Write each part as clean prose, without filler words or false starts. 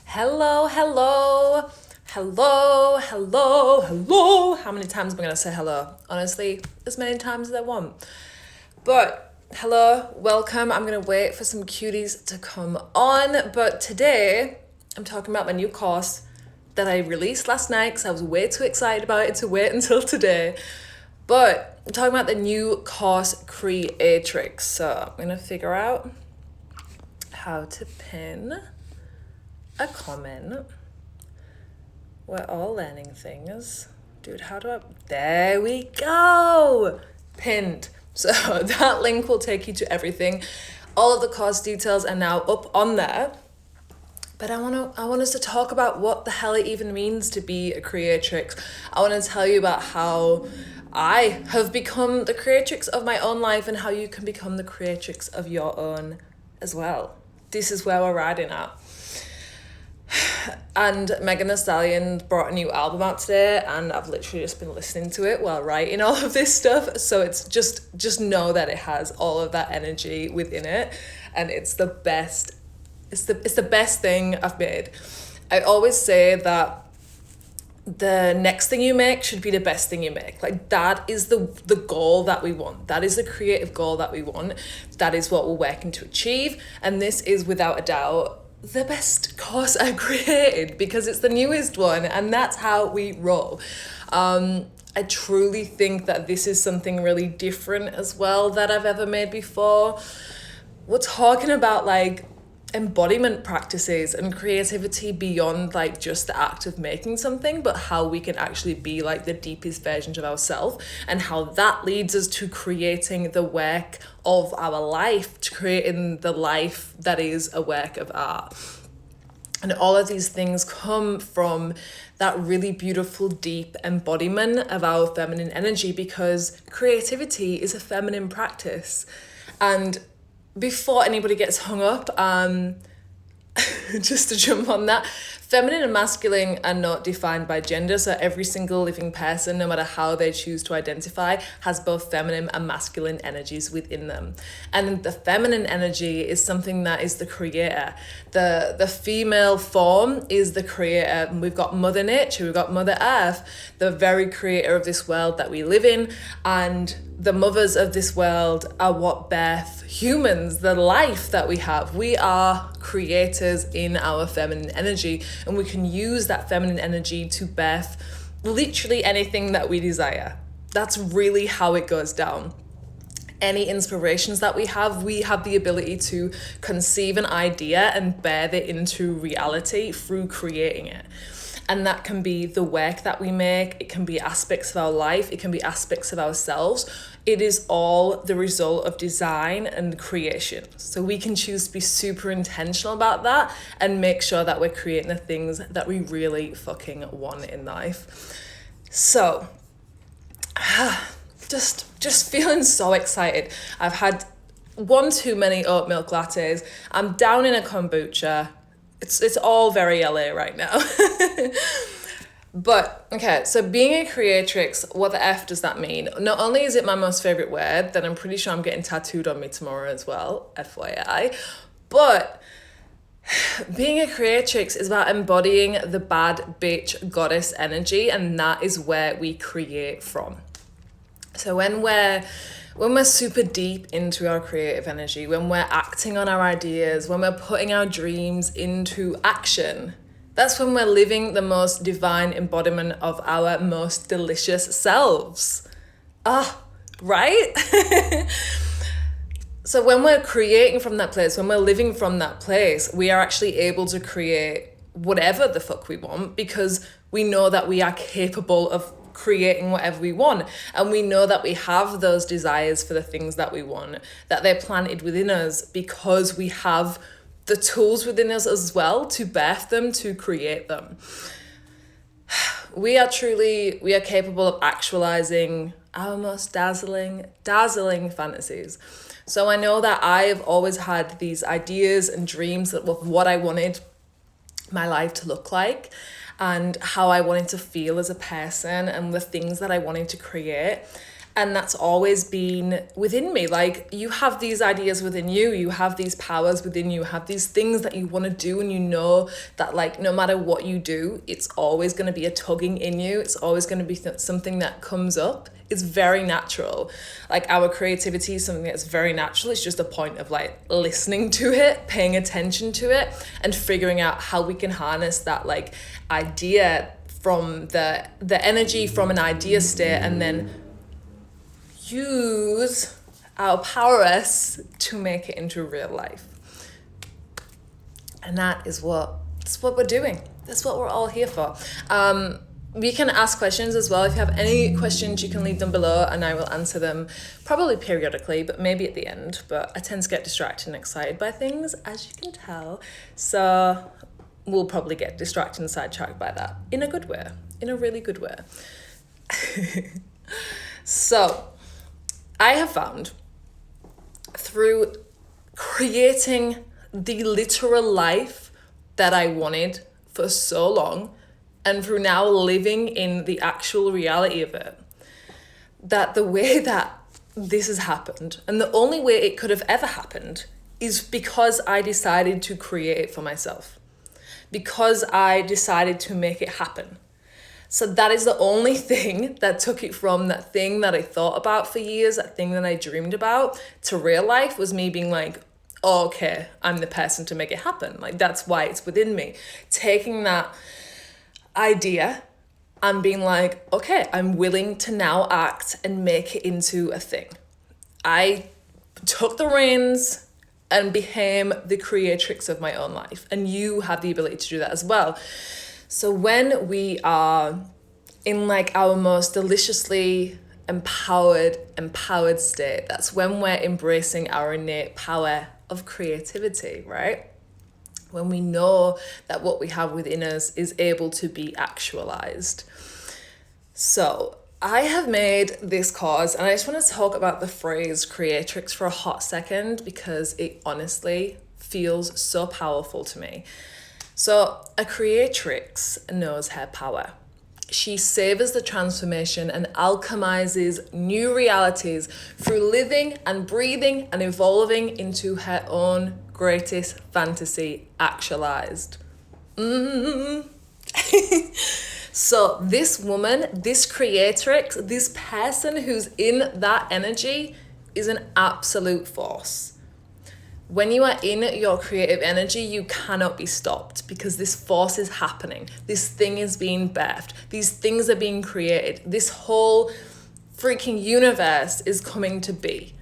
Hello, hello, hello, hello, hello. How many times am I going to say hello? Honestly, as many times as I want. But hello, welcome. I'm going to wait for some cuties to come on. But today, I'm talking about my new course that I released last night because I was way too excited about it to wait until today. But I'm talking about the new course, Creatrix. So I'm going to figure out how to pin a comment. We're all learning things. Dude, how do I... There we go! Pinned. So that link will take you to everything. All of the course details are now up on there. But I want us to talk about what the hell it even means to be a creatrix. I want to tell you about how I have become the creatrix of my own life and how you can become the creatrix of your own as well. This is where we're riding at. And Megan Thee Stallion brought a new album out today, and I've literally just been listening to it while writing all of this stuff. So it's just know that it has all of that energy within it, and it's the best. It's the best thing I've made. I always say that the next thing you make should be the best thing you make. Like, that is the goal that we want. That is the creative goal that we want. That is what we're working to achieve. And this is without a doubt the best course I've created because it's the newest one, and that's how we roll. I truly think that this is something really different as well that I've ever made before. We're talking about like embodiment practices and creativity beyond like just the act of making something, but how we can actually be like the deepest versions of ourselves, and how that leads us to creating the work of our life, to creating the life that is a work of art. And all of these things come from that really beautiful, deep embodiment of our feminine energy, because creativity is a feminine practice. And before anybody gets hung up, just to jump on that, feminine and masculine are not defined by gender. So every single living person, no matter how they choose to identify, has both feminine and masculine energies within them. And the feminine energy is something that is the creator. The female form is the creator. We've got Mother Nature, we've got Mother Earth, the very creator of this world that we live in. And the mothers of this world are what birth humans, the life that we have. We are creators in our feminine energy, and we can use that feminine energy to birth literally anything that we desire. That's really how it goes down. Any inspirations that we have the ability to conceive an idea and birth it into reality through creating it. And that can be the work that we make, it can be aspects of our life, it can be aspects of ourselves. It is all the result of design and creation. So we can choose to be super intentional about that and make sure that we're creating the things that we really fucking want in life. So, just feeling so excited. I've had one too many oat milk lattes. I'm down in a kombucha. It's all very LA right now. But, okay, so being a creatrix, what the F does that mean? Not only is it my most favorite word, that I'm pretty sure I'm getting tattooed on me tomorrow as well, FYI, but being a creatrix is about embodying the bad bitch goddess energy, and that is where we create from. So when we're super deep into our creative energy, when we're acting on our ideas, when we're putting our dreams into action, that's when we're living the most divine embodiment of our most delicious selves. Right? So when we're creating from that place, when we're living from that place, we are actually able to create whatever the fuck we want, because we know that we are capable of creating whatever we want, and we know that we have those desires for the things that we want, that they're planted within us because we have the tools within us as well to birth them, to create them. We are capable of actualizing our most dazzling fantasies. So I know that I've always had these ideas and dreams of what I wanted my life to look like, and how I wanted to feel as a person, and the things that I wanted to create. And that's always been within me. Like, you have these ideas within you, you have these powers within you, have these things that you want to do, and you know that, like, no matter what you do, it's always going to be a tugging in you. It's always going to be something that comes up. It's very natural. Like, our creativity is something that's very natural. It's just a point of, like, listening to it, paying attention to it, and figuring out how we can harness that, like, idea from the energy from an idea state, and then use our prowess to make it into real life. And that's what we're doing. That's what we're all here for. You can ask questions as well. If you have any questions, you can leave them below and I will answer them probably periodically, but maybe at the end. But I tend to get distracted and excited by things, as you can tell. So we'll probably get distracted and sidetracked by that in a good way, in a really good way. So I have found through creating the literal life that I wanted for so long, and through now living in the actual reality of it, that the way that this has happened, and the only way it could have ever happened, is because I decided to create it for myself. Because I decided to make it happen. So that is the only thing that took it from that thing that I thought about for years, that thing that I dreamed about, to real life, was me being like, oh, okay, I'm the person to make it happen. Like, that's why it's within me. Taking that idea and being like, okay, I'm willing to now act and make it into a thing. I took the reins and became the creatrix of my own life. And you have the ability to do that as well. So when we are in, like, our most deliciously empowered state, that's when we're embracing our innate power of creativity, right? When we know that what we have within us is able to be actualized. So I have made this course, and I just want to talk about the phrase creatrix for a hot second, because it honestly feels so powerful to me. So a creatrix knows her power. She savors the transformation and alchemizes new realities through living and breathing and evolving into her own greatest fantasy actualized. So this woman, this creatrix, this person who's in that energy is an absolute force. When you are in your creative energy, you cannot be stopped, because this force is happening. This thing is being birthed. These things are being created. This whole freaking universe is coming to be.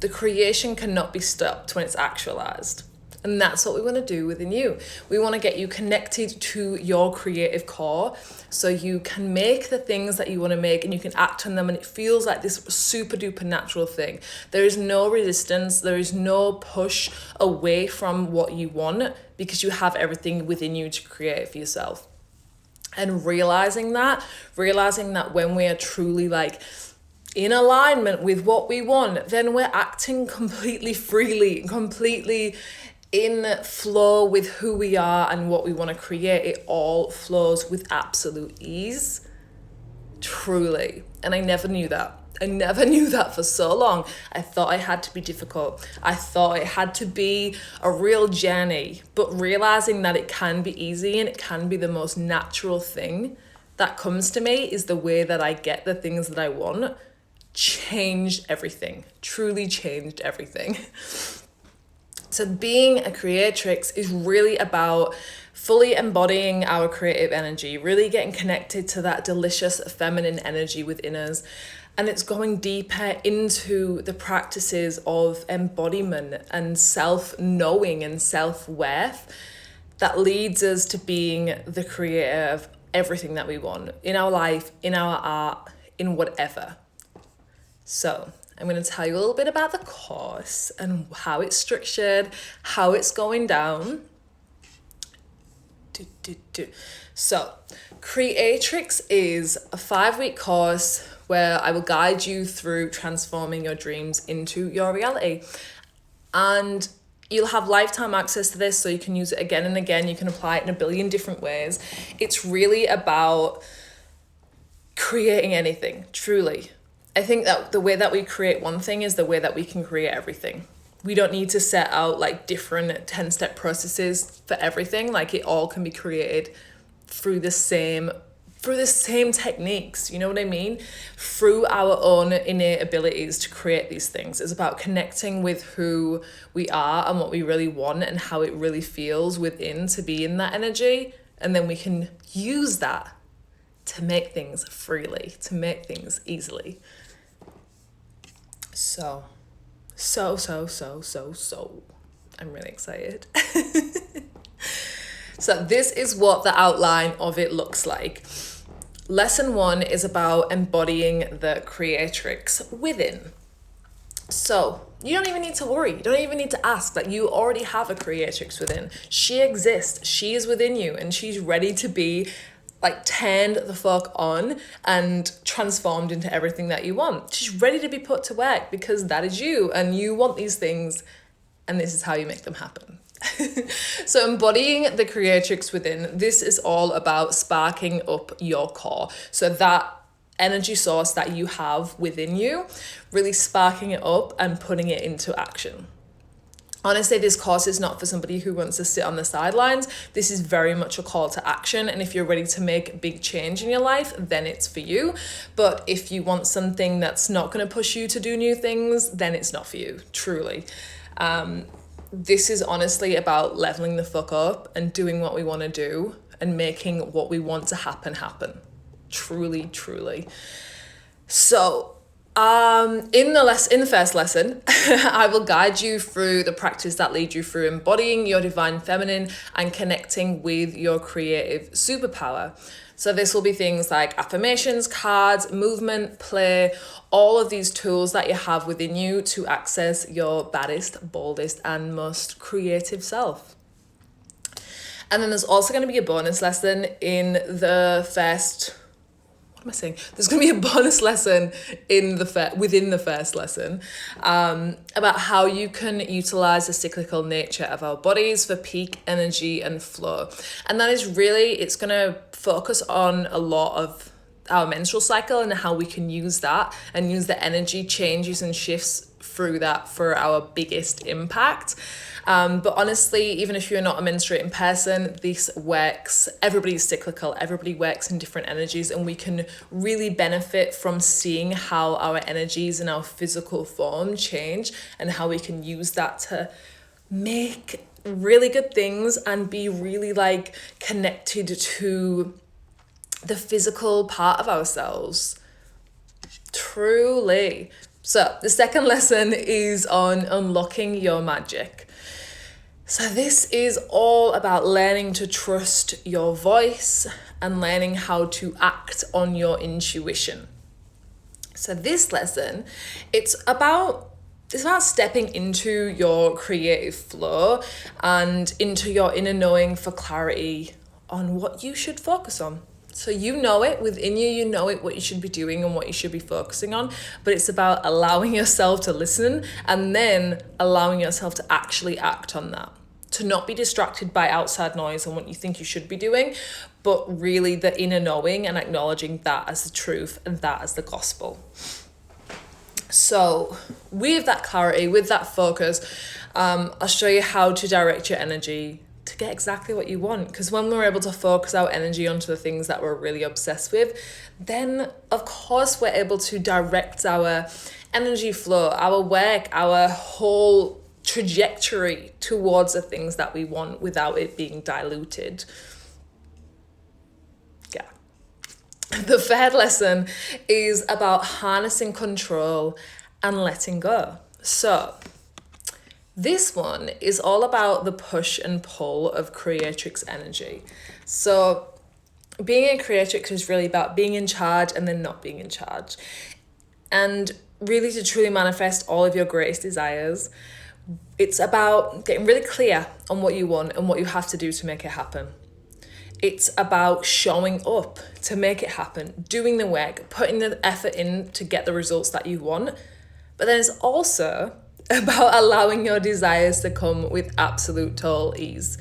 The creation cannot be stopped when it's actualized. And that's what we want to do within you. We want to get you connected to your creative core so you can make the things that you want to make and you can act on them, and it feels like this super duper natural thing. There is no resistance. There is no push away from what you want, because you have everything within you to create for yourself. And realizing that when we are truly, like, in alignment with what we want, then we're acting completely freely, completely in flow with who we are and what we want to create. It all flows with absolute ease, truly. And I never knew that. I never knew that for so long. I thought it had to be difficult. I thought it had to be a real journey. But realizing that it can be easy and it can be the most natural thing that comes to me is the way that I get the things that I want, changed everything. Truly changed everything. So being a creatrix is really about fully embodying our creative energy, really getting connected to that delicious feminine energy within us. And it's going deeper into the practices of embodiment and self-knowing and self-worth that leads us to being the creator of everything that we want in our life, in our art, in whatever. So I'm going to tell you a little bit about the course and how it's structured, how it's going down. So, Creatrix is a 5-week course where I will guide you through transforming your dreams into your reality. And you'll have lifetime access to this, so you can use it again and again. You can apply it in a billion different ways. It's really about creating anything, truly. I think that the way that we create one thing is the way that we can create everything. We don't need to set out like different 10-step processes for everything. Like it all can be created through the same techniques, you know what I mean? Through our own innate abilities to create these things. It's about connecting with who we are and what we really want and how it really feels within to be in that energy. And then we can use that to make things freely, to make things easily. So I'm really excited. So this is what the outline of it looks like. Lesson 1 is about embodying the creatrix within. So you don't even need to worry. You don't even need to ask that you already have a creatrix within. She exists. She is within you and she's ready to be like turned the fuck on and transformed into everything that you want. She's ready to be put to work because that is you and you want these things and this is how you make them happen. So embodying the creatrix within, this is all about sparking up your core. So that energy source that you have within you, really sparking it up and putting it into action. Honestly, this course is not for somebody who wants to sit on the sidelines. This is very much a call to action. And if you're ready to make big change in your life, then it's for you. But if you want something that's not going to push you to do new things, then it's not for you, truly. This is honestly about leveling the fuck up and doing what we want to do and making what we want to happen. Truly, truly. So in the first lesson, I will guide you through the practice that leads you through embodying your divine feminine and connecting with your creative superpower. So this will be things like affirmations, cards, movement, play, all of these tools that you have within you to access your baddest, boldest, and most creative self. And then there's also going to be a bonus lesson in the first... There's going to be a bonus lesson within the first lesson about how you can utilize the cyclical nature of our bodies for peak energy and flow. And that is really, it's going to focus on a lot of our menstrual cycle and how we can use that and use the energy changes and shifts through that for our biggest impact. But honestly, even if you're not a menstruating person, this works. Everybody's cyclical. Everybody works in different energies, and we can really benefit from seeing how our energies and our physical form change and how we can use that to make really good things and be really like connected to the physical part of ourselves. Truly. So the second lesson is on unlocking your magic. So this is all about learning to trust your voice and learning how to act on your intuition. So this lesson, it's about stepping into your creative flow and into your inner knowing for clarity on what you should focus on. So you know it within you, you know it, what you should be doing and what you should be focusing on, but it's about allowing yourself to listen and then allowing yourself to actually act on that. To not be distracted by outside noise and what you think you should be doing, but really the inner knowing and acknowledging that as the truth and that as the gospel. So with that clarity, with that focus, I'll show you how to direct your energy to get exactly what you want. Because when we're able to focus our energy onto the things that we're really obsessed with, then of course we're able to direct our energy flow, our work, our whole trajectory towards the things that we want without it being diluted. Yeah. The third lesson is about harnessing control and letting go. So this one is all about the push and pull of creatrix energy. So being a creatrix is really about being in charge and then not being in charge. And really to truly manifest all of your greatest desires, it's about getting really clear on what you want and what you have to do to make it happen. It's about showing up to make it happen, doing the work, putting the effort in to get the results that you want. But then it's also about allowing your desires to come with absolute total ease.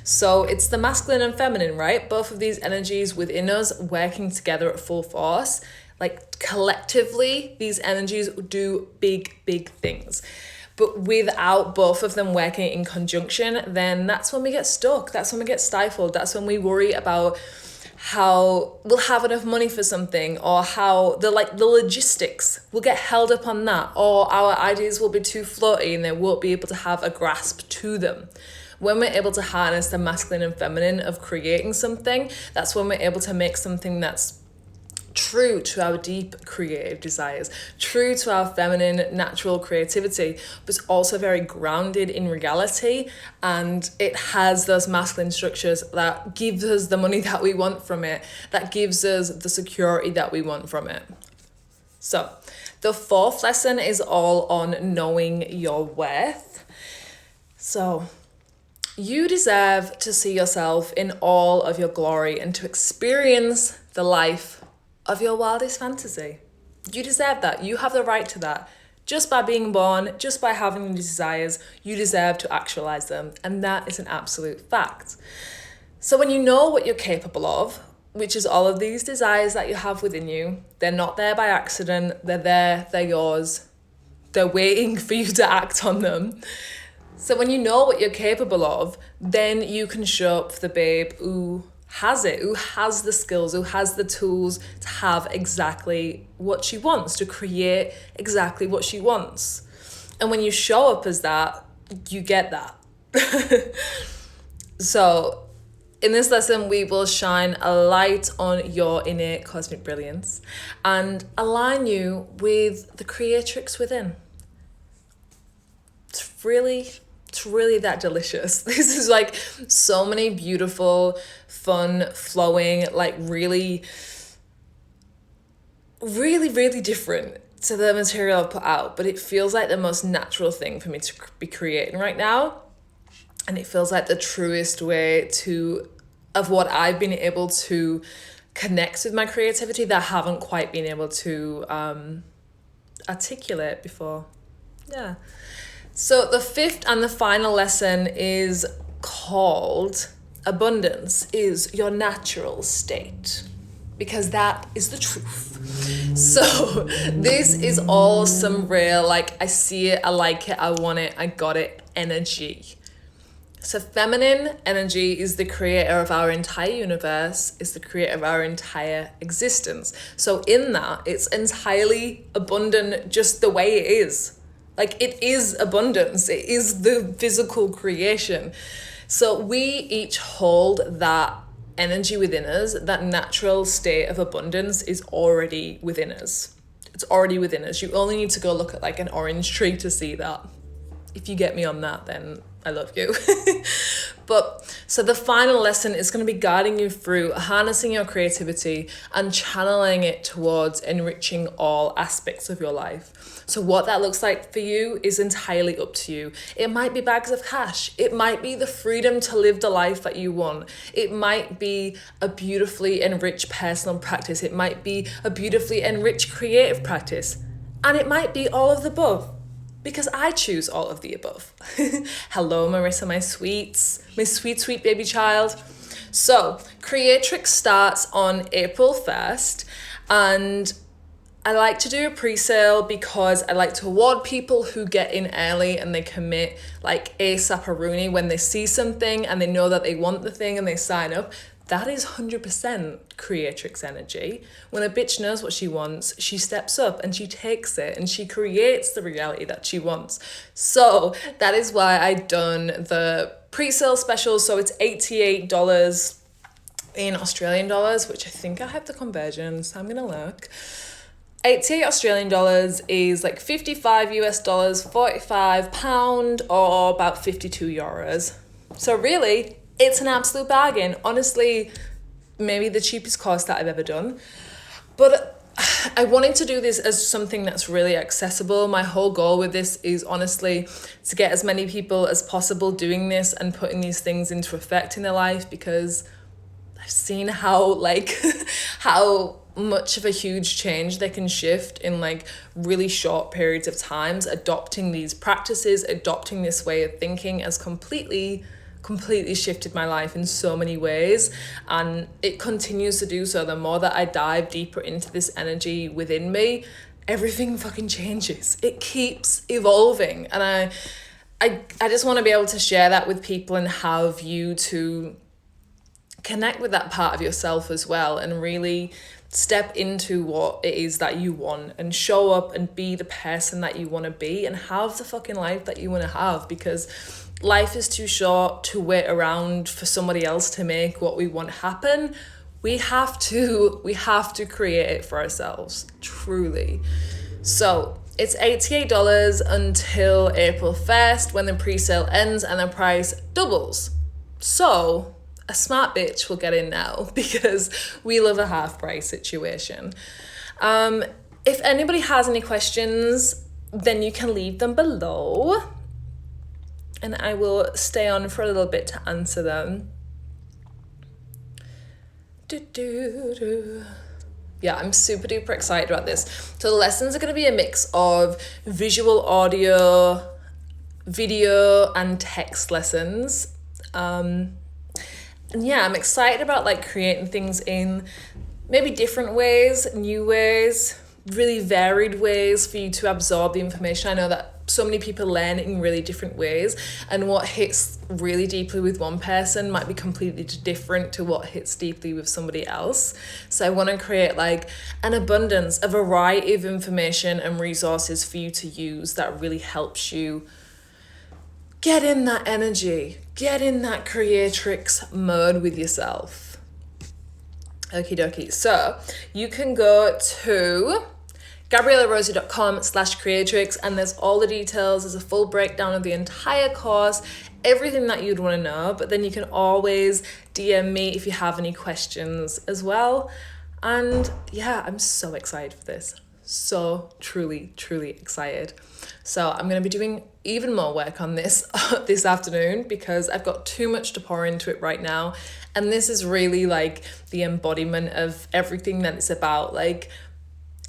So it's the masculine and feminine, right? Both of these energies within us working together at full force, Like collectively, these energies do big, big things. But without both of them working in conjunction, then that's when we get stuck. That's when we get stifled. That's when we worry about how we'll have enough money for something, or how the logistics will get held up on that, or our ideas will be too floaty and they won't be able to have a grasp to them. When we're able to harness the masculine and feminine of creating something, that's when we're able to make something that's true to our deep creative desires, true to our feminine natural creativity, but also very grounded in reality, and it has those masculine structures that gives us the money that we want from it, that gives us the security that we want from it. So the fourth lesson is all on knowing your worth. So you deserve to see yourself in all of your glory and to experience the life of your wildest fantasy. You deserve that. You have the right to that. Just by being born, just by having the desires, you deserve to actualize them. And that is an absolute fact. So when you know what you're capable of, which is all of these desires that you have within you, they're not there by accident. They're there, they're yours. They're waiting for you to act on them. So when you know what you're capable of, then you can show up for the babe who has it, who has the skills, who has the tools to have exactly what she wants, to create exactly what she wants. And when you show up as that, you get that. So in this lesson, we will shine a light on your innate cosmic brilliance and align you with the Creatrix within. It's really that delicious. This is like so many beautiful, fun, flowing, like really different to the material I've put out, but it feels like the most natural thing for me to be creating right now. And it feels like the truest way of what I've been able to connect with my creativity that I haven't quite been able to articulate before. Yeah. So the fifth and the final lesson is called Abundance is Your Natural State, because that is the truth. So this is all some real, like, I see it, I like it, I want it, I got it energy. So feminine energy is the creator of our entire universe, is the creator of our entire existence. So in that, it's entirely abundant just the way it is. Like, it is abundance. It is the physical creation. So we each hold that energy within us. That natural state of abundance is already within us. It's already within us. You only need to go look at like an orange tree to see that. If you get me on that, then I love you. But so the final lesson is going to be guiding you through harnessing your creativity and channeling it towards enriching all aspects of your life. So what that looks like for you is entirely up to you. It might be bags of cash. It might be the freedom to live the life that you want. It might be a beautifully enriched personal practice. It might be a beautifully enriched creative practice. And it might be all of the above. Because I choose all of the above. Hello, Marissa, my sweets, my sweet, sweet baby child. So, Creatrix starts on April 1st, and I like to do a pre-sale because I like to award people who get in early and they commit like ASAP when they see something and they know that they want the thing and they sign up. That is 100% Creatrix energy. When a bitch knows what she wants, she steps up and she takes it and she creates the reality that she wants. So that is why I've done the pre-sale special. So it's $88 in Australian dollars, which I think I have the conversion, so I'm gonna look. 88 Australian dollars is like 55 US dollars, 45 pound, or about 52 euros. So really, it's an absolute bargain. Honestly, maybe the cheapest course that I've ever done. But I wanted to do this as something that's really accessible. My whole goal with this is honestly to get as many people as possible doing this and putting these things into effect in their life, because I've seen how how much of a huge change they can shift in like really short periods of times, adopting these practices, adopting this way of thinking as completely completely shifted my life in so many ways, and it continues to do so. The more that I dive deeper into this energy within me, everything fucking changes. It keeps evolving, and I just want to be able to share that with people and have you to connect with that part of yourself as well, and really step into what it is that you want and show up and be the person that you want to be and have the fucking life that you want to have, because life is too short to wait around for somebody else to make what we want happen. We have to create it for ourselves, truly. So it's $88 until April 1st, when the pre-sale ends and the price doubles. So a smart bitch will get in now, because we love a half price situation. If anybody has any questions, then you can leave them below, and I will stay on for a little bit to answer them. Yeah, I'm super duper excited about this. So the lessons are going to be a mix of visual, audio, video, and text lessons. And yeah, I'm excited about like creating things in maybe different ways, new ways, really varied ways for you to absorb the information. I know that so many people learn in really different ways, and what hits really deeply with one person might be completely different to what hits deeply with somebody else. So I want to create like an abundance, a variety of information and resources for you to use that really helps you get in that energy, get in that creatrix mode with yourself. Okie dokie. So you can go to GabriellaRosie.com/Creatrix, and there's all the details. There's a full breakdown of the entire course, everything that you'd want to know. But then you can always DM me if you have any questions as well. And yeah, I'm so excited for this. So truly, truly excited. So I'm going to be doing even more work on this this afternoon, because I've got too much to pour into it right now. And this is really like the embodiment of everything that it's about. Like,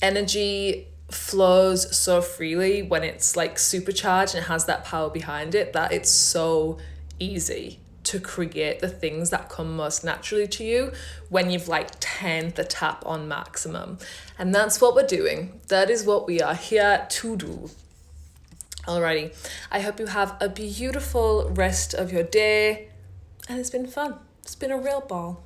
energy flows so freely when it's like supercharged and it has that power behind it, that it's so easy to create the things that come most naturally to you when you've like turned the tap on maximum. And that's what we're doing. That is what we are here to do. Alrighty, I hope you have a beautiful rest of your day, and it's been fun. It's been a real ball.